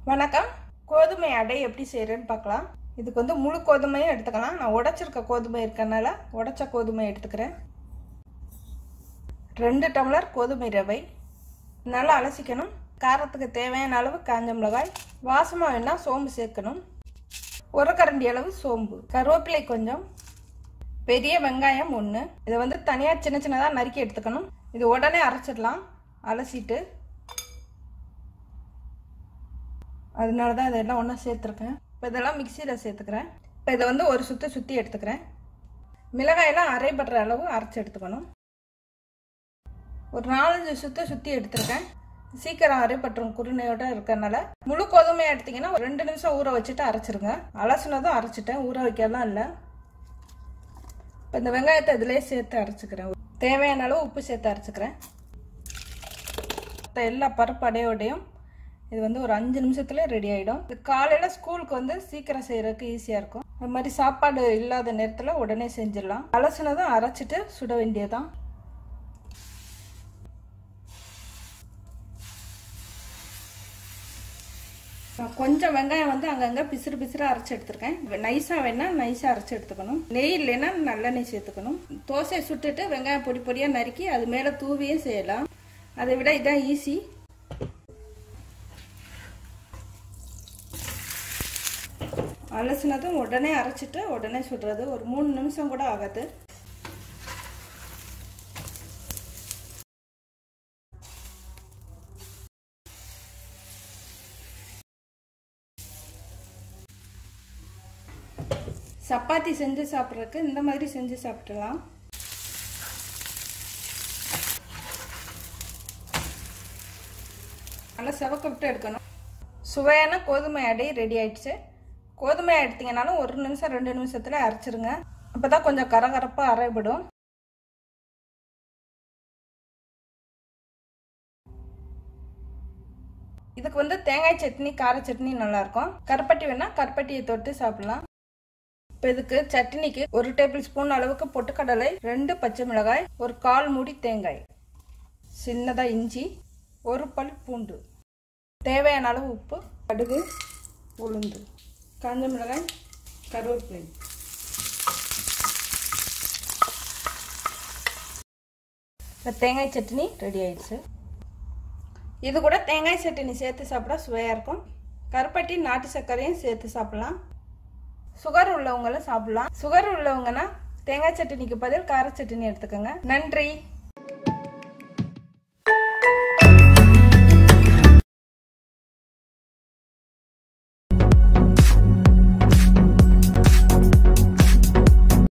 வணக்கம். கோதுமை அடை எப்படி செய்யறேன்னு பார்க்கலாம். இதுக்கு வந்து முழு கோதுமையும் எடுத்துக்கலாம். நான் உடைச்சிருக்க கோதுமை இருக்கனால உடைச்ச கோதுமை எடுத்துக்கிறேன். 2 டம்ளர் கோதுமை ரவை நல்லா அலசிக்கணும். காரத்துக்கு தேவையான அளவு காஞ்ச மிளகாய், வாசமா வேணா சோம்பு சேர்க்கணும். 1 கரண்டி அளவு சோம்பு, கருவேப்பிலை கொஞ்சம், பெரிய வெங்காயம் 1. இதை வந்து தனியாக சின்ன சின்னதாக நறுக்கி எடுத்துக்கணும். இது உடனே அரைச்சிடலாம் அலசிட்டு. அதனால தான் இதெல்லாம் ஒன்றா சேர்த்துருக்கேன். இப்போ இதெல்லாம் மிக்சியில் சேர்த்துக்கிறேன். இப்போ இதை வந்து ஒரு சுற்றி எடுத்துக்கிறேன். மிளகாயெல்லாம் அரைப்படுற அளவு அரைச்சி எடுத்துக்கணும். ஒரு 4-5 சுற்றி எடுத்துருக்கேன். சீக்கிரம் அரைப்பட்டுரும் குருணையோட இருக்கறனால. முழு கோதுமையாக எடுத்திங்கன்னா 2 நிமிஷம் ஊற வச்சுட்டு அரைச்சிருங்க. அலசுனதும் அரைச்சிட்டேன், ஊற வைக்கலாம் இல்லை. இப்போ இந்த வெங்காயத்தை இதிலே சேர்த்து அரைச்சிக்கிறேன். தேவையான அளவு உப்பு சேர்த்து அரைச்சிக்கிறேன். எல்லா பருப்பு அடையோடையும் இது வந்து ஒரு 5 நிமிஷத்துல ரெடி ஆகிடும். இது காலையில் ஸ்கூலுக்கு வந்து சீக்கிரம் செய்யறதுக்கு ஈஸியாக இருக்கும். அது மாதிரி சாப்பாடு இல்லாத நேரத்தில் உடனே செஞ்சிடலாம். அலசுனதும் அரைச்சிட்டு சுட வேண்டியதான். கொஞ்சம் வெங்காயம் வந்து அங்கங்கே பிசுறு அரைச்சி எடுத்துருக்கேன். நைஸாக வேணா நைஸாக அரைச்சி எடுத்துக்கணும். நெய் இல்லைன்னா நல்லெண்ணெய் சேர்த்துக்கணும். தோசையை சுட்டுட்டு வெங்காயம் பொடியாக நறுக்கி அது மேலே தூவியே செய்யலாம். அதை விட இதான் ஈஸி. அலசினதும் உடனே அரைச்சிட்டு உடனே சுடுறது. ஒரு 3 நிமிஷம் கூட ஆகாது. சப்பாத்தி செஞ்சு சாப்பிட்றதுக்கு இந்த மாதிரி செஞ்சு சாப்பிடலாம். நல்லா செவக்க விட்டு எடுக்கணும். சுவையான கோதுமை அடை ரெடி ஆயிடுச்சு. கோதுமை எடுத்தீங்கனாலும் 1 நிமிஷம் 2 நிமிஷத்துல அரைச்சிருங்க. அப்பதான் கொஞ்சம் கரகரப்பா அரைபடும். இதுக்கு வந்து தேங்காய் சட்னி, கார சட்னி நல்லா இருக்கும். கருப்பட்டி வேணா கருப்பட்டியை தொட்டு சாப்பிடலாம். இப்போ இதுக்கு சட்னிக்கு 1 டேபிள் ஸ்பூன் அளவுக்கு பொட்டுக்கடலை, 2 பச்சை மிளகாய், ஒரு 1/4 மூடி தேங்காய், சின்னதா இஞ்சி, 1 பல் பூண்டு, தேவையான அளவு உப்பு, கடுகு, உளுந்து, காஞ்ச மிளகாய், கருவேப்பிலை. இப்போ தேங்காய் சட்னி ரெடி ஆயிடுச்சு. இது கூட தேங்காய் சட்னி சேர்த்து சாப்பிட சுவையாக இருக்கும். கருப்பட்டி, நாட்டு சர்க்கரையும் சேர்த்து சாப்பிடலாம். சுகர் உள்ளவங்களும் சாப்பிடலாம். சுகர் உள்ளவங்கன்னா தேங்காய் சட்னிக்கு பதில் கார சட்னி எடுத்துக்கோங்க. நன்றி.